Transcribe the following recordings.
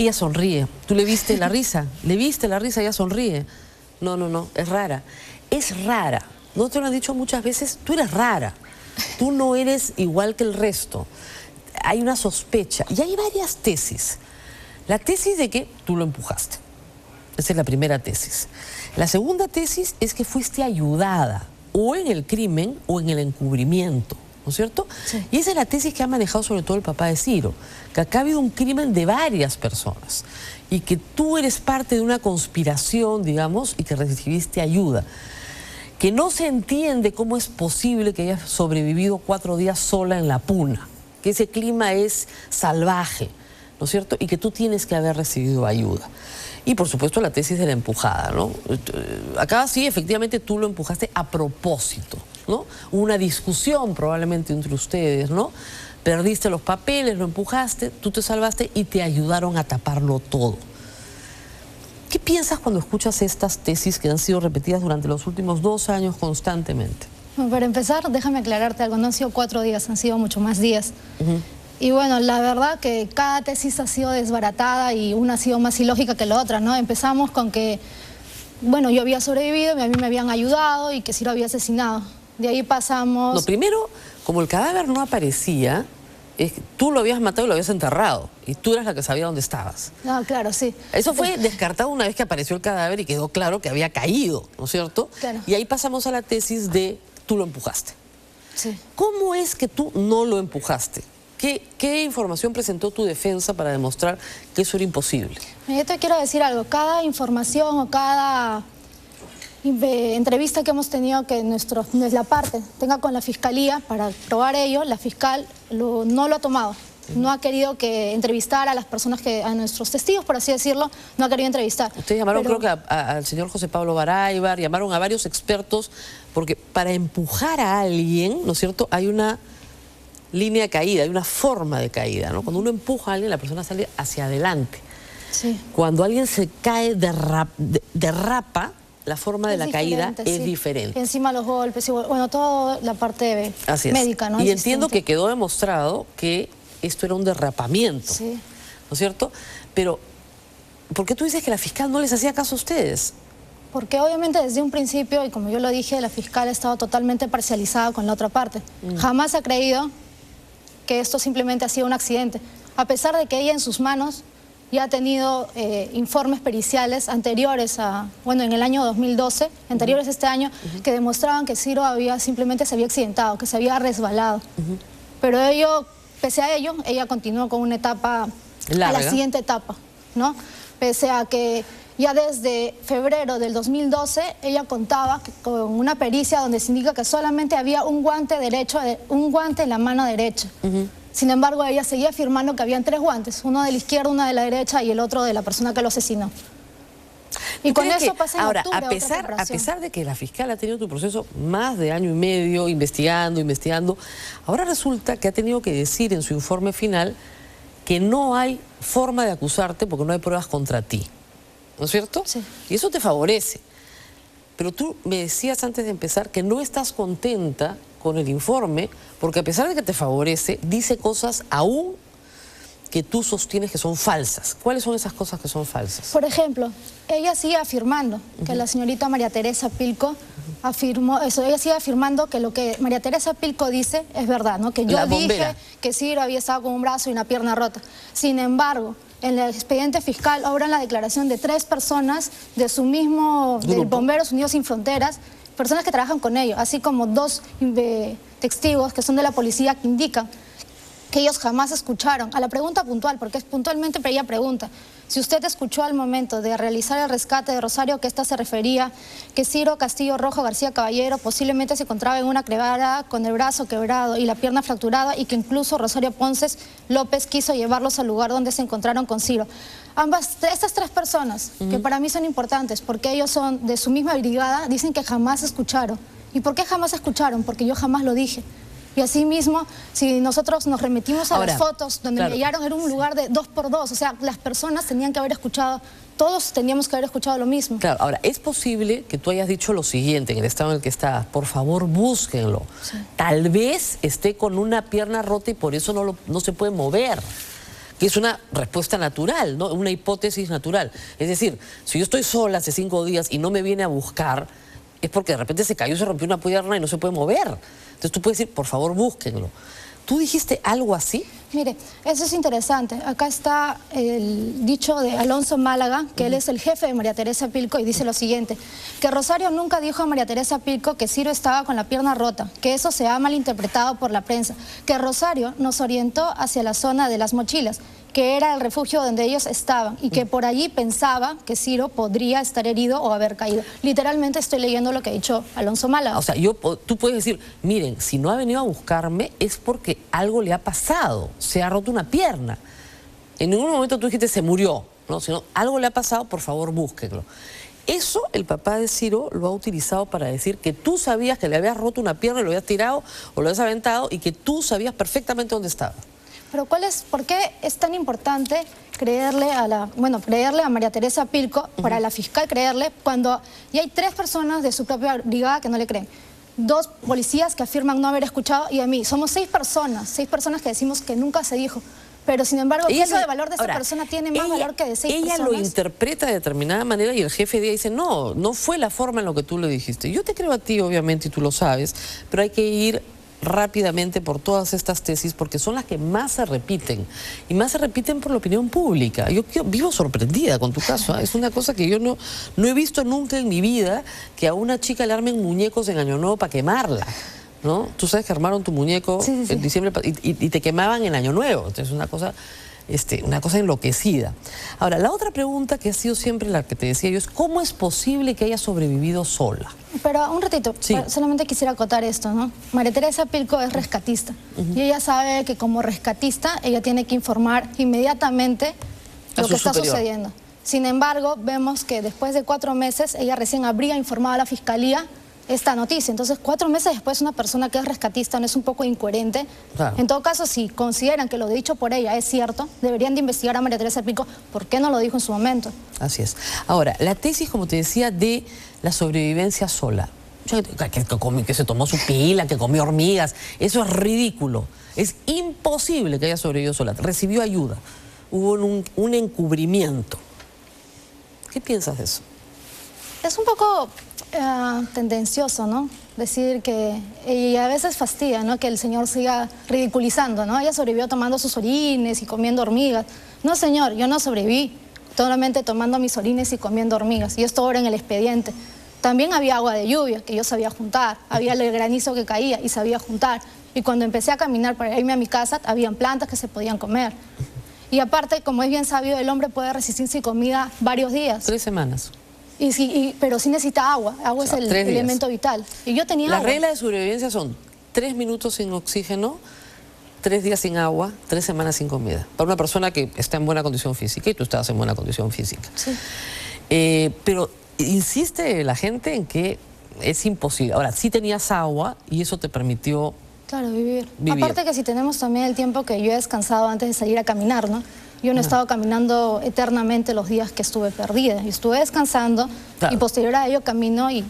Ella sonríe. ¿Tú le viste la risa? ¿Le viste la risa? Ella sonríe. No, no, no, es rara. Es rara. No te lo han dicho muchas veces, tú eres rara. Tú no eres igual que el resto. Hay una sospecha. Y hay varias tesis. La tesis de que tú lo empujaste. Esa es la primera tesis. La segunda tesis es que fuiste ayudada o en el crimen o en el encubrimiento, ¿no es cierto? Sí. Y esa es la tesis que ha manejado sobre todo el papá de Ciro, que acá ha habido un crimen de varias personas y que tú eres parte de una conspiración, digamos, y que recibiste ayuda. Que no se entiende cómo es posible que hayas sobrevivido 4 días sola en la puna, que ese clima es salvaje, ¿no es cierto? Y que tú tienes que haber recibido ayuda. Y por supuesto la tesis de la empujada, ¿no? Acá sí, efectivamente tú lo empujaste a propósito, ¿no? Una discusión probablemente entre ustedes, ¿no? Perdiste los papeles, lo empujaste, tú te salvaste y te ayudaron a taparlo todo. ¿Qué piensas cuando escuchas estas tesis que han sido repetidas durante los últimos 2 años constantemente? Bueno, para empezar, déjame aclararte algo. No han sido 4 días, han sido mucho más días. Y bueno, la verdad que cada tesis ha sido desbaratada y una ha sido más ilógica que la otra, ¿no? Empezamos con que, bueno, yo había sobrevivido, a mí me habían ayudado y que Ciro había asesinado. De ahí pasamos... No, primero, como el cadáver no aparecía, tú lo habías matado y lo habías enterrado. Y tú eras la que sabía dónde estabas. No, claro, sí. Eso fue descartado una vez que apareció el cadáver y quedó claro que había caído, ¿no es cierto? Claro. Y ahí pasamos a la tesis de tú lo empujaste. Sí. ¿Cómo es que tú no lo empujaste? ¿Qué información presentó tu defensa para demostrar que eso era imposible? Yo te quiero decir algo. Cada información o cada entrevista que hemos tenido que nuestra parte tenga con la fiscalía para probar ello, la fiscal no lo ha tomado. No ha querido que entrevistar a las personas, a nuestros testigos, por así decirlo, no ha querido entrevistar. Ustedes llamaron, creo que al señor José Pablo Baraybar, llamaron a varios expertos, porque para empujar a alguien, ¿no es cierto?, hay una línea de caída, hay una forma de caída, ¿no? Cuando uno empuja a alguien, la persona sale hacia adelante. Sí. Cuando alguien se cae, derrapa, la forma de la caída es diferente. Encima los golpes, y bueno, toda la parte médica, ¿no? Y entiendo que quedó demostrado que esto era un derrapamiento, sí, ¿no es cierto? Pero, ¿por qué tú dices que la fiscal no les hacía caso a ustedes? Porque obviamente desde un principio, y como yo lo dije, la fiscal ha estado totalmente parcializada con la otra parte. Jamás ha creído que esto simplemente ha sido un accidente, a pesar de que ella en sus manos ya ha tenido informes periciales anteriores en el año 2012, anteriores a este año, que demostraban que Ciro simplemente se había accidentado, que se había resbalado. Pero pese a ello, ella continuó con una etapa, larga, a la siguiente etapa, ¿no? Pese a que ya desde febrero del 2012 ella contaba con una pericia donde se indica que solamente había un guante derecho, un guante en la mano derecha. Sin embargo, ella seguía afirmando que habían 3 guantes, uno de la izquierda, uno de la derecha y el otro de la persona que lo asesinó. Y con eso pasa en ahora, octubre, a pesar de que la fiscal ha tenido tu proceso más de 1 año y medio investigando, ahora resulta que ha tenido que decir en su informe final que no hay forma de acusarte porque no hay pruebas contra ti. ¿No es cierto? Sí. Y eso te favorece. Pero tú me decías antes de empezar que no estás contenta con el informe porque a pesar de que te favorece, dice cosas aún que tú sostienes que son falsas. ¿Cuáles son esas cosas que son falsas? Por ejemplo, ella sigue afirmando que la señorita María Teresa Pilco afirmó eso. Ella sigue afirmando que lo que María Teresa Pilco dice es verdad, ¿no? Que yo dije que Ciro había estado con un brazo y una pierna rota. Sin embargo, en el expediente fiscal obran la declaración de 3 personas de su mismo, del Bomberos Unidos Sin Fronteras, personas que trabajan con ellos, así como 2 testigos que son de la policía que indican que ellos jamás escucharon. A la pregunta puntual, porque es puntualmente, pero ella pregunta, si usted escuchó al momento de realizar el rescate de Rosario, que esta se refería que Ciro Castillo Rojo García Caballero posiblemente se encontraba en una quebrada con el brazo quebrado y la pierna fracturada y que incluso Rosario Ponces López quiso llevarlos al lugar donde se encontraron con Ciro. Estas 3 personas, que para mí son importantes porque ellos son de su misma brigada, dicen que jamás escucharon. ¿Y por qué jamás escucharon? Porque yo jamás lo dije. Y así mismo, si nosotros nos remitimos a las fotos donde me hallaron, era un lugar de 2x2, o sea, las personas tenían que haber escuchado, todos teníamos que haber escuchado lo mismo. Claro, ahora, es posible que tú hayas dicho lo siguiente, en el estado en el que estás, por favor búsquenlo. Sí. Tal vez esté con una pierna rota y por eso no se puede mover. que es una respuesta natural, ¿no? Una hipótesis natural. Es decir, si yo estoy sola hace 5 días y no me viene a buscar, es porque de repente se cayó, se rompió una pierna y no se puede mover. Entonces tú puedes decir, por favor, búsquenlo. ¿Tú dijiste algo así? Mire, eso es interesante. Acá está el dicho de Alonso Málaga, que él es el jefe de María Teresa Pilco, y dice lo siguiente, que Rosario nunca dijo a María Teresa Pilco que Ciro estaba con la pierna rota, que eso se ha malinterpretado por la prensa, que Rosario nos orientó hacia la zona de las mochilas, que era el refugio donde ellos estaban y que por allí pensaba que Ciro podría estar herido o haber caído. Literalmente estoy leyendo lo que ha dicho Alonso Málaga. O sea, tú puedes decir, miren, si no ha venido a buscarme es porque algo le ha pasado, se ha roto una pierna. En ningún momento tú dijiste se murió, ¿no? Sino algo le ha pasado, por favor búsquenlo. Eso el papá de Ciro lo ha utilizado para decir que tú sabías que le habías roto una pierna y lo habías tirado o lo habías aventado y que tú sabías perfectamente dónde estaba. Pero ¿por qué es tan importante creerle a María Teresa Pilco, para la fiscal creerle, cuando ya hay 3 personas de su propia brigada que no le creen? 2 policías que afirman no haber escuchado y a mí. Somos 6 personas que decimos que nunca se dijo. Pero sin embargo, el peso de valor de esa persona tiene más valor que de 6 personas. Ella lo interpreta de determinada manera y el jefe de ella dice, no, no fue la forma en lo que tú le dijiste. Yo te creo a ti, obviamente, y tú lo sabes, pero hay que ir rápidamente por todas estas tesis porque son las que más se repiten y más se repiten por la opinión pública. Yo vivo sorprendida con tu caso, ¿eh? Es una cosa que yo no he visto nunca en mi vida, que a una chica le armen muñecos en Año Nuevo para quemarla, ¿no? Tú sabes que armaron tu muñeco en diciembre y te quemaban en Año Nuevo. Entonces una cosa enloquecida. Ahora, la otra pregunta que ha sido siempre la que te decía yo es ¿cómo es posible que haya sobrevivido sola? Pero un ratito, solamente quisiera acotar esto, ¿no? María Teresa Pilco es rescatista y ella sabe que como rescatista ella tiene que informar inmediatamente lo que está sucediendo. Sin embargo, vemos que después de 4 meses ella recién habría informado a la fiscalía esta noticia. Entonces, 4 meses después, una persona que es rescatista no es un poco incoherente. Claro. En todo caso, si consideran que lo dicho por ella es cierto, deberían de investigar a María Teresa Pilco por qué no lo dijo en su momento. Así es. Ahora, la tesis, como te decía, de la sobrevivencia sola, que se tomó su pila, que comió hormigas, eso es ridículo. Es imposible que haya sobrevivido sola. Recibió ayuda. Hubo un encubrimiento. ¿Qué piensas de eso? Es un poco tendencioso, ¿no? Decir que, y a veces fastidia, ¿no? Que el señor siga ridiculizando, ¿no? Ella sobrevivió tomando sus orines y comiendo hormigas. No, señor, yo no sobreviví solamente tomando mis orines y comiendo hormigas. Y esto ahora en el expediente. También había agua de lluvia que yo sabía juntar, había el granizo que caía y sabía juntar. Y cuando empecé a caminar para irme a mi casa, habían plantas que se podían comer. Y aparte, como es bien sabido, el hombre puede resistir sin comida varios días. 3 semanas. Pero sí necesita agua. Agua es el elemento vital. Y yo tenía agua. Las reglas de sobrevivencia son 3 minutos sin oxígeno, 3 días sin agua, 3 semanas sin comida. Para una persona que está en buena condición física, y tú estabas en buena condición física. Sí. Pero insiste la gente en que es imposible. Ahora, sí tenías agua y eso te permitió... Claro, vivir. Aparte que si tenemos también el tiempo que yo he descansado antes de salir a caminar, ¿no? Yo no he estado caminando eternamente los días que estuve perdida. Yo estuve descansando y posterior a ello camino y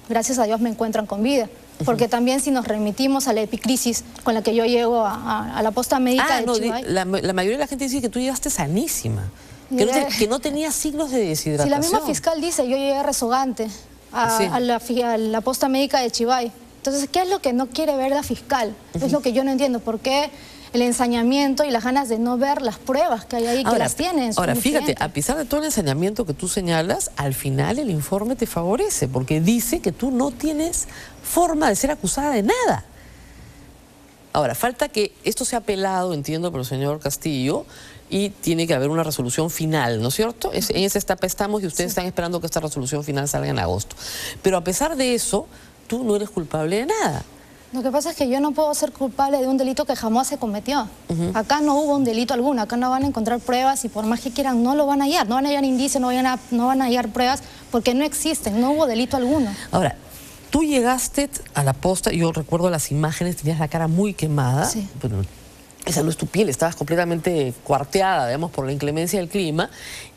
gracias a Dios me encuentran con vida. Porque también si nos remitimos a la epicrisis con la que yo llego a la posta médica de Chivay... La mayoría de la gente dice que tú llegaste sanísima, que no tenías signos de deshidratación. Si la misma fiscal dice, yo llegué rezogante a la posta médica de Chivay. Entonces, ¿qué es lo que no quiere ver la fiscal? Es lo que yo no entiendo. ¿Por qué el ensañamiento y las ganas de no ver las pruebas que hay ahí, que las tienen? Ahora, fíjate, a pesar de todo el ensañamiento que tú señalas, al final el informe te favorece, porque dice que tú no tienes forma de ser acusada de nada. Ahora, falta que esto sea apelado, entiendo, por el señor Castillo, y tiene que haber una resolución final, ¿no es cierto? En esa etapa estamos y ustedes están esperando que esta resolución final salga en agosto. Pero a pesar de eso, tú no eres culpable de nada. Lo que pasa es que yo no puedo ser culpable de un delito que jamás se cometió. Acá no hubo un delito alguno, acá no van a encontrar pruebas y por más que quieran no lo van a hallar. No van a hallar indicios, no van a hallar pruebas porque no existen, no hubo delito alguno. Ahora, tú llegaste a la posta, yo recuerdo las imágenes, tenías la cara muy quemada. Sí. Bueno, esa no es tu piel, estabas completamente cuarteada, digamos, por la inclemencia del clima.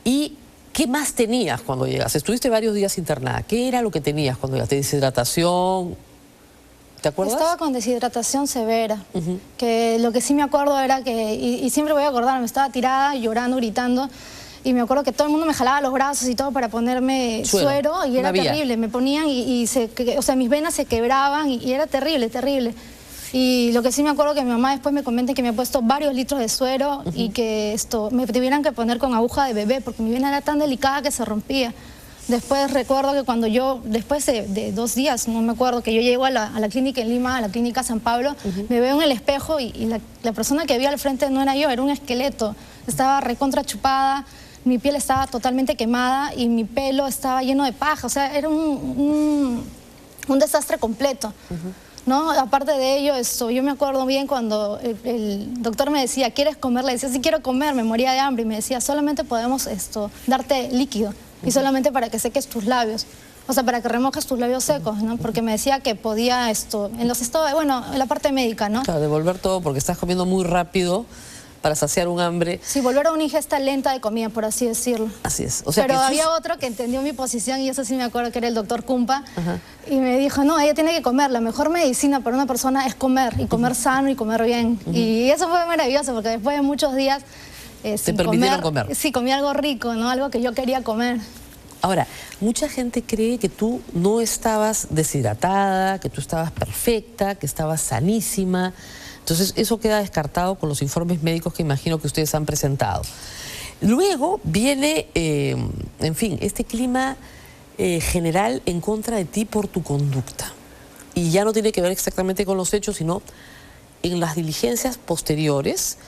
¿Y qué más tenías cuando llegaste? Estuviste varios días internada. ¿Qué era lo que tenías cuando llegaste? ¿Deshidratación? ¿Te acuerdas? Estaba con deshidratación severa, que lo que sí me acuerdo era que, y siempre voy a acordarme, estaba tirada, llorando, gritando, y me acuerdo que todo el mundo me jalaba los brazos y todo para ponerme suero y era terrible, me ponían o sea, mis venas se quebraban y era terrible, terrible. Y lo que sí me acuerdo que mi mamá después me comenta que me ha puesto varios litros de suero y que me tuvieran que poner con aguja de bebé porque mi vena era tan delicada que se rompía. Después recuerdo que cuando después de 2 días, no me acuerdo, que yo llego a la clínica en Lima, a la clínica San Pablo, me veo en el espejo y la persona que vi al frente no era yo, era un esqueleto. Estaba recontra chupada, mi piel estaba totalmente quemada y mi pelo estaba lleno de paja. O sea, era un desastre completo. ¿No? Aparte de ello, yo me acuerdo bien cuando el doctor me decía, ¿quieres comer? Le decía, sí quiero comer, me moría de hambre. Y me decía, solamente podemos darte líquido. Y solamente para que seques tus labios, o sea, para que remojes tus labios secos, ¿no? Porque me decía que podía en los estados, bueno, en la parte médica, ¿no? Claro, devolver todo porque estás comiendo muy rápido para saciar un hambre. Sí, volver a una ingesta lenta de comida, por así decirlo. Así es. O sea, pero había otro que entendió mi posición y eso sí me acuerdo que era el doctor Cumpa. Y me dijo, no, ella tiene que comer. La mejor medicina para una persona es comer, y comer sano y comer bien. Y eso fue maravilloso porque después de muchos días te permitieron comer. Sí, comí algo rico, ¿no? Algo que yo quería comer. Ahora, mucha gente cree que tú no estabas deshidratada, que tú estabas perfecta, que estabas sanísima. Entonces, eso queda descartado con los informes médicos que imagino que ustedes han presentado. Luego viene, en fin, este clima general en contra de ti por tu conducta. Y ya no tiene que ver exactamente con los hechos, sino en las diligencias posteriores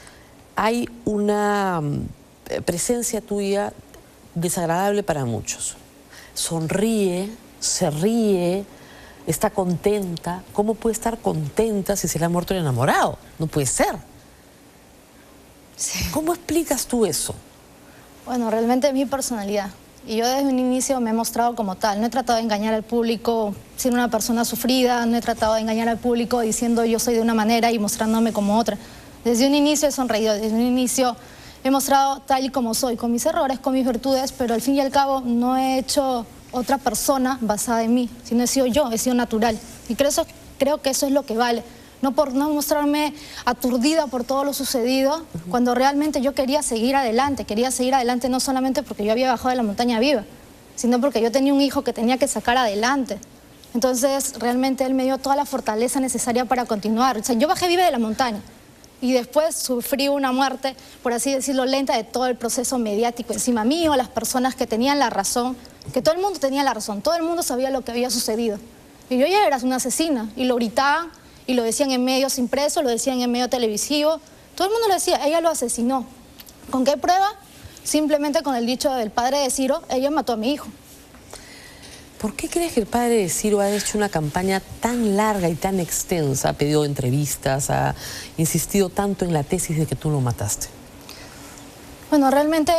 hay una presencia tuya desagradable para muchos. Sonríe, se ríe, está contenta. ¿Cómo puede estar contenta si se le ha muerto el enamorado? No puede ser. Sí. ¿Cómo explicas tú eso? Bueno, realmente es mi personalidad. Y yo desde un inicio me he mostrado como tal. No he tratado de engañar al público siendo una persona sufrida, no he tratado de engañar al público diciendo yo soy de una manera y mostrándome como otra. Desde un inicio he sonreído, desde un inicio he mostrado tal y como soy, con mis errores, con mis virtudes, pero al fin y al cabo no he hecho otra persona basada en mí, sino he sido yo, he sido natural. Y creo que eso es lo que vale. No por no mostrarme aturdida por todo lo sucedido, cuando realmente yo quería seguir adelante no solamente porque yo había bajado de la montaña viva, sino porque yo tenía un hijo que tenía que sacar adelante. Entonces, realmente él me dio toda la fortaleza necesaria para continuar. O sea, yo bajé viva de la montaña y después sufrí una muerte, por así decirlo, lenta de todo el proceso mediático encima mío, las personas que tenían la razón, que todo el mundo tenía la razón, todo el mundo sabía lo que había sucedido. Y yo ya era una asesina y lo gritaban y lo decían en medios impresos, lo decían en medio televisivo. Todo el mundo lo decía, ella lo asesinó. ¿Con qué prueba? Simplemente con el dicho del padre de Ciro, ella mató a mi hijo. ¿Por qué crees que el padre de Ciro ha hecho una campaña tan larga y tan extensa? Ha pedido entrevistas, ha insistido tanto en la tesis de que tú lo mataste. Bueno, realmente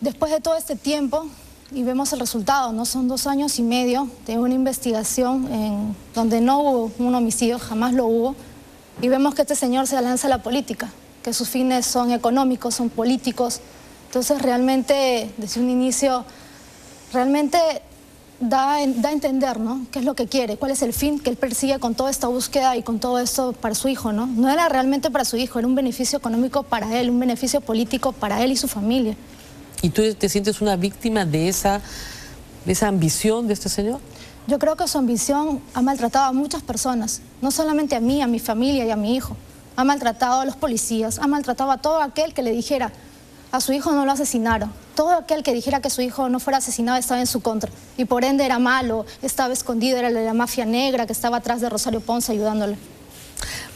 después de todo este tiempo, y vemos el resultado, ¿no? Son 2 años y medio de una investigación donde no hubo un homicidio, jamás lo hubo, y vemos que este señor se lanza a la política, que sus fines son económicos, son políticos. Entonces realmente, desde un inicio, realmente da a entender, ¿no? ¿Qué es lo que quiere? ¿Cuál es el fin que él persigue con toda esta búsqueda y con todo esto para su hijo, ¿no? No era realmente para su hijo, era un beneficio económico para él, un beneficio político para él y su familia. ¿Y tú te sientes una víctima de esa ambición de este señor? Yo creo que su ambición ha maltratado a muchas personas, no solamente a mí, a mi familia y a mi hijo. Ha maltratado a los policías, ha maltratado a todo aquel que le dijera a su hijo no lo asesinaron. Todo aquel que dijera que su hijo no fuera asesinado estaba en su contra. Y por ende era malo, estaba escondido, era de la mafia negra que estaba atrás de Rosario Ponce ayudándole.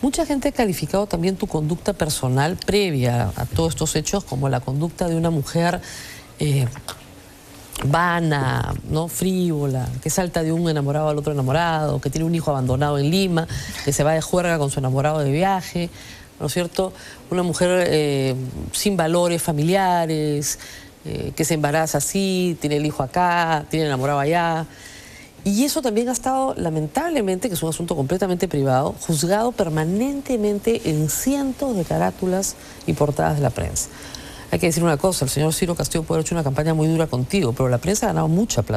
Mucha gente ha calificado también tu conducta personal previa a todos estos hechos como la conducta de una mujer vana, ¿no? Frívola, que salta de un enamorado al otro enamorado, que tiene un hijo abandonado en Lima, que se va de juerga con su enamorado de viaje, ¿no es cierto? Una mujer sin valores familiares, que se embaraza así, tiene el hijo acá, tiene el enamorado allá. Y eso también ha estado, lamentablemente, que es un asunto completamente privado, juzgado permanentemente en cientos de carátulas y portadas de la prensa. Hay que decir una cosa, el señor Ciro Castillo puede haber hecho una campaña muy dura contigo, pero la prensa ha ganado mucha plata.